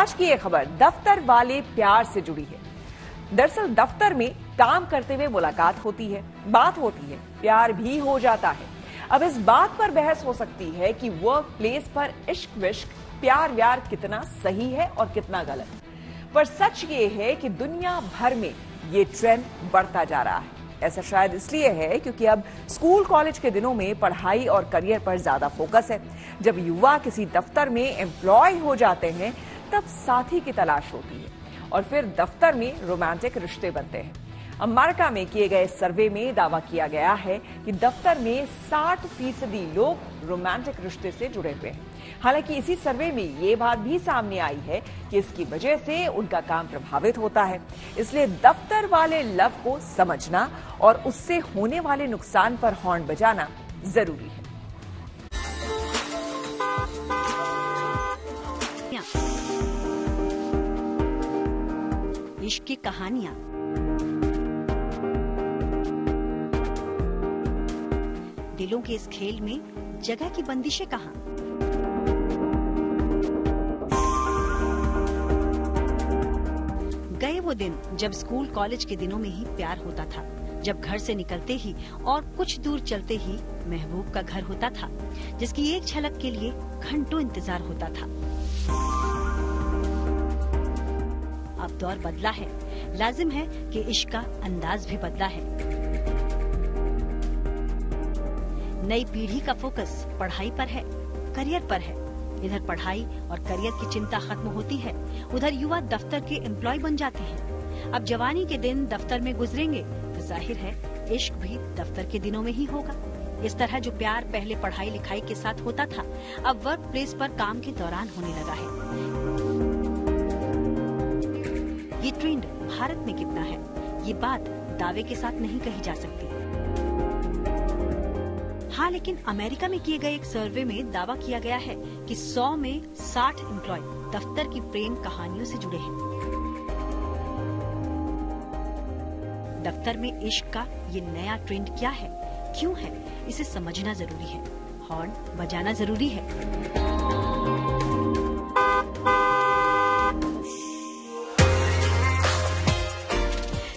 आज की ये खबर दफ्तर वाले प्यार से जुड़ी है। दरअसल दफ्तर में काम करते हुए मुलाकात होती है, बात होती है, प्यार भी हो जाता है। अब इस बात पर बहस हो सकती है कि वर्क प्लेस पर इश्क विश्क प्यार व्यार कितना सही है और कितना गलत। पर सच ये है कि दुनिया भर में ये ट्रेंड बढ़ता जा रहा है। ऐसा शायद इसलिए है क्योंकि अब स्कूल कॉलेज के दिनों में पढ़ाई और करियर पर ज्यादा फोकस है। जब युवा किसी दफ्तर में एम्प्लॉय हो जाते हैं तब साथी की तलाश होती है और फिर दफ्तर में रोमांटिक रिश्ते बनते हैं। अमेरिका में किए गए सर्वे में दावा किया गया है कि दफ्तर में 60% लोग रोमांटिक रिश्ते से जुड़े हुए हैं। हालांकि इसी सर्वे में ये बात भी सामने आई है कि इसकी वजह से उनका काम प्रभावित होता है। इसलिए दफ्तर वाले लव को समझना और उससे होने वाले नुकसान पर हॉर्न बजाना जरूरी है। इश्क की कहानियां, दिलों के इस खेल में जगह की बंदिशें कहां? गए वो दिन जब स्कूल कॉलेज के दिनों में ही प्यार होता था, जब घर से निकलते ही और कुछ दूर चलते ही महबूब का घर होता था, जिसकी एक झलक के लिए घंटों इंतजार होता था। अब दौर बदला है, लाजिम है कि इश्क का अंदाज भी बदला है। नई पीढ़ी का फोकस पढ़ाई पर है, करियर पर है। इधर पढ़ाई और करियर की चिंता खत्म होती है, उधर युवा दफ्तर के एम्प्लॉय बन जाते हैं। अब जवानी के दिन दफ्तर में गुजरेंगे तो जाहिर है इश्क भी दफ्तर के दिनों में ही होगा। इस तरह जो प्यार पहले पढ़ाई लिखाई के साथ होता था, अब वर्क प्लेस पर काम के दौरान होने लगा है। ये ट्रेंड भारत में कितना है, ये बात दावे के साथ नहीं कही जा सकती। हाँ, लेकिन अमेरिका में किए गए एक सर्वे में दावा किया गया है कि 100 में 60 एम्प्लॉय दफ्तर की प्रेम कहानियों से जुड़े हैं। दफ्तर में इश्क का ये नया ट्रेंड क्या है, क्यों है, इसे समझना जरूरी है, हॉर्न बजाना जरूरी है।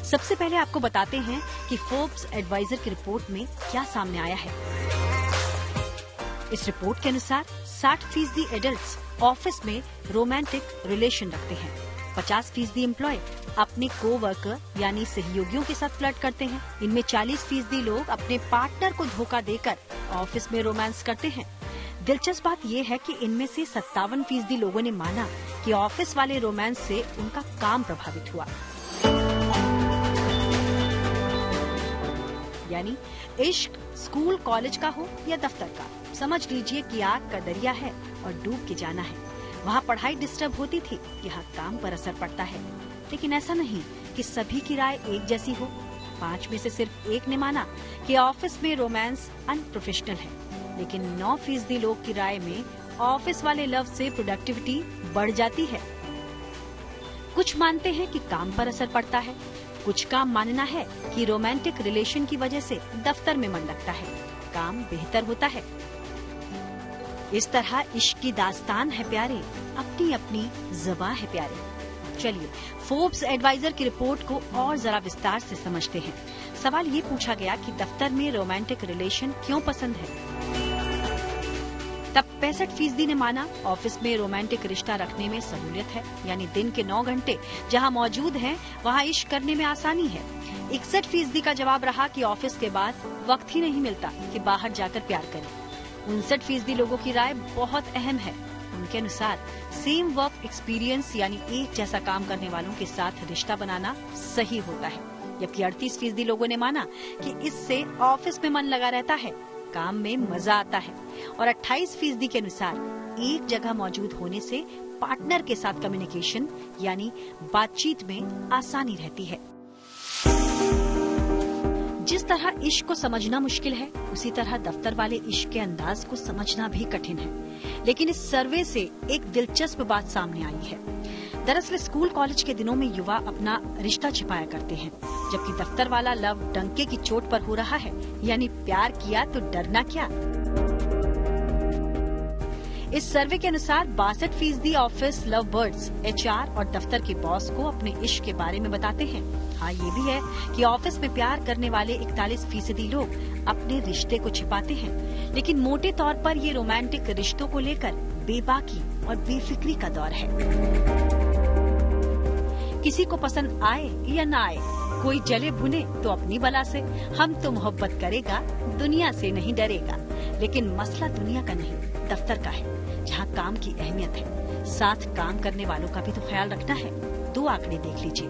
सबसे पहले आपको बताते हैं कि फोर्ब्स एडवाइजर की रिपोर्ट में क्या सामने आया है। इस रिपोर्ट के अनुसार 60% एडल्ट्स ऑफिस में रोमांटिक रिलेशन रखते हैं। 50% एम्प्लॉय अपने को-वर्कर यानी सहयोगियों के साथ फ्लर्ट करते हैं। इनमें 40% लोग अपने पार्टनर को धोखा देकर ऑफिस में रोमांस करते हैं। दिलचस्प बात यह है कि इनमें से 57% लोगों ने माना कि ऑफिस वाले रोमांस से उनका काम प्रभावित हुआ। यानी इश्क स्कूल कॉलेज का हो या दफ्तर का, समझ लीजिए कि आग का दरिया है और डूब के जाना है। वहाँ पढ़ाई डिस्टर्ब होती थी, यहाँ काम पर असर पड़ता है। लेकिन ऐसा नहीं कि सभी की राय एक जैसी हो। 5 में से सिर्फ 1 ने माना कि ऑफिस में रोमांस अनप्रोफेशनल है, लेकिन 9% लोग की राय में ऑफिस वाले लव से प्रोडक्टिविटी बढ़ जाती है। कुछ मानते हैं कि काम पर असर पड़ता है, कुछ का मानना है कि रोमांटिक रिलेशन की वजह से दफ्तर में मन लगता है, काम बेहतर होता है। इस तरह इश्क की दास्तान है प्यारे, अपनी अपनी ज़बां है प्यारे। चलिए फोर्ब्स एडवाइजर की रिपोर्ट को और जरा विस्तार से समझते हैं। सवाल ये पूछा गया कि दफ्तर में रोमांटिक रिलेशन क्यों पसंद है। तब 65% ने माना ऑफिस में रोमांटिक रिश्ता रखने में सहूलियत है, यानी दिन के 9 घंटे जहां मौजूद हैं वहां इश्क करने में आसानी है। 61% का जवाब रहा कि ऑफिस के बाद वक्त ही नहीं मिलता कि बाहर जाकर प्यार करें। 59% लोगों की राय बहुत अहम है। उनके अनुसार सेम वर्क एक्सपीरियंस यानी एक जैसा काम करने वालों के साथ रिश्ता बनाना सही होता है। जबकि 38% लोगों ने माना कि इससे ऑफिस में मन लगा रहता है, काम में मजा आता है। और 28% के अनुसार एक जगह मौजूद होने से पार्टनर के साथ कम्युनिकेशन यानी बातचीत में आसानी रहती है। जिस तरह इश्क को समझना मुश्किल है, उसी तरह दफ्तर वाले इश्क के अंदाज को समझना भी कठिन है। लेकिन इस सर्वे से एक दिलचस्प बात सामने आई है। दरअसल स्कूल कॉलेज के दिनों में युवा अपना रिश्ता छिपाया करते हैं, जबकि दफ्तर वाला लव डंके की चोट पर हो रहा है, यानी प्यार किया तो डरना क्या। इस सर्वे के अनुसार 62% ऑफिस लव बर्ड्स HR और दफ्तर के बॉस को अपने इश्क के बारे में बताते हैं। हाँ, ये भी है कि ऑफिस में प्यार करने वाले 41% लोग अपने रिश्ते को छिपाते हैं। लेकिन मोटे तौर पर ये रोमांटिक रिश्तों को लेकर बेबाकी और बेफिक्री का दौर है। किसी को पसंद आए या ना आए, कोई जले भुने तो अपनी बला से, हम तो मोहब्बत करेगा, दुनिया से नहीं डरेगा। लेकिन मसला दुनिया का नहीं, दफ्तर का है, जहाँ काम की अहमियत है। साथ काम करने वालों का भी तो ख्याल रखना है। 2 आंकड़े देख लीजिए।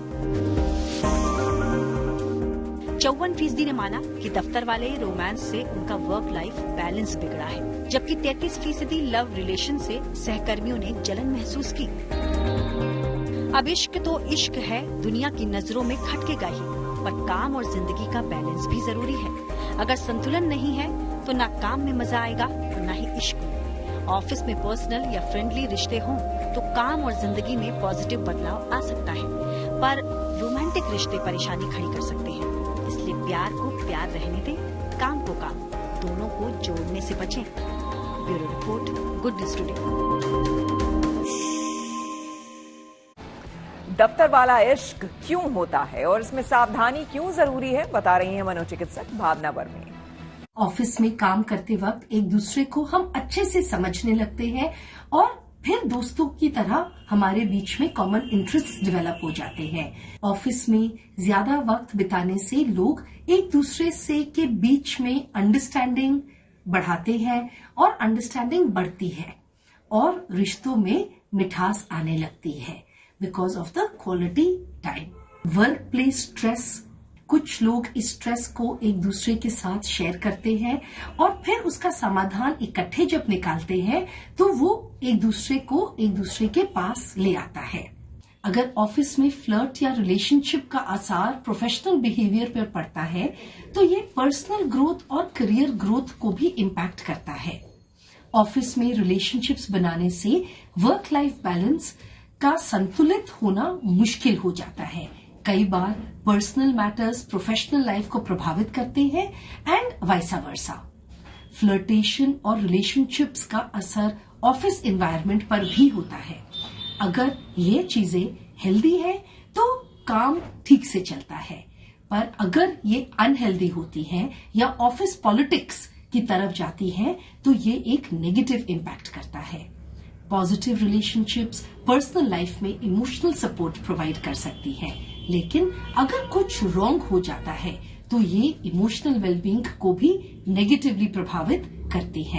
54% ने माना कि दफ्तर वाले रोमांस से उनका वर्क लाइफ बैलेंस बिगड़ा है, जबकि 33% लव रिलेशन से सहकर्मियों ने जलन महसूस की। अब इश्क तो इश्क है, दुनिया की नजरों में खटकेगा ही, पर काम और जिंदगी का बैलेंस भी जरूरी है। अगर संतुलन नहीं है तो ना काम में मजा आएगा और ना ही इश्क में। ऑफिस में पर्सनल या फ्रेंडली रिश्ते हों तो काम और जिंदगी में पॉजिटिव बदलाव आ सकता है, पर रोमांटिक रिश्ते परेशानी खड़ी कर सकते हैं। इसलिए प्यार को प्यार रहने दें, काम को काम, दोनों को जोड़ने से बचें। Bureau report, good news today. दफ्तर वाला इश्क क्यों होता है और इसमें सावधानी क्यों जरूरी है, बता रही हैं मनोचिकित्सक भावना वर्मे। ऑफिस में काम करते वक्त एक दूसरे को हम अच्छे से समझने लगते हैं और फिर दोस्तों की तरह हमारे बीच में कॉमन इंटरेस्ट डेवलप हो जाते हैं। ऑफिस में ज्यादा वक्त बिताने से लोग एक दूसरे से के बीच में अंडरस्टैंडिंग बढ़ाते हैं और अंडरस्टैंडिंग बढ़ती है और रिश्तों में मिठास आने लगती है because of the quality time. Work place stress, कुछ लोग इस स्ट्रेस को एक दूसरे के साथ शेयर करते हैं और फिर उसका समाधान इकट्ठे जब निकालते हैं तो वो एक दूसरे के पास ले आता है। अगर ऑफिस में फ्लर्ट या रिलेशनशिप का असर प्रोफेशनल बिहेवियर पर पड़ता है तो ये पर्सनल ग्रोथ और करियर ग्रोथ को भी इम्पैक्ट करता है। ऑफिस में रिलेशनशिप्स बनाने से वर्क लाइफ बैलेंस का संतुलित होना मुश्किल हो जाता है। कई बार पर्सनल मैटर्स प्रोफेशनल लाइफ को प्रभावित करते हैं एंड वाइसा वर्सा। फ्लर्टेशन और रिलेशनशिप्स का असर ऑफिस एनवायरनमेंट पर भी होता है। अगर ये चीजें हेल्दी है तो काम ठीक से चलता है, पर अगर ये अनहेल्दी होती हैं या ऑफिस पॉलिटिक्स की तरफ जाती हैं तो ये एक नेगेटिव इम्पैक्ट करता है। पॉजिटिव रिलेशनशिप्स पर्सनल लाइफ में इमोशनल सपोर्ट प्रोवाइड कर सकती हैं, लेकिन अगर कुछ रॉन्ग हो जाता है तो ये इमोशनल वेलबींग को भी नेगेटिवली प्रभावित करती है।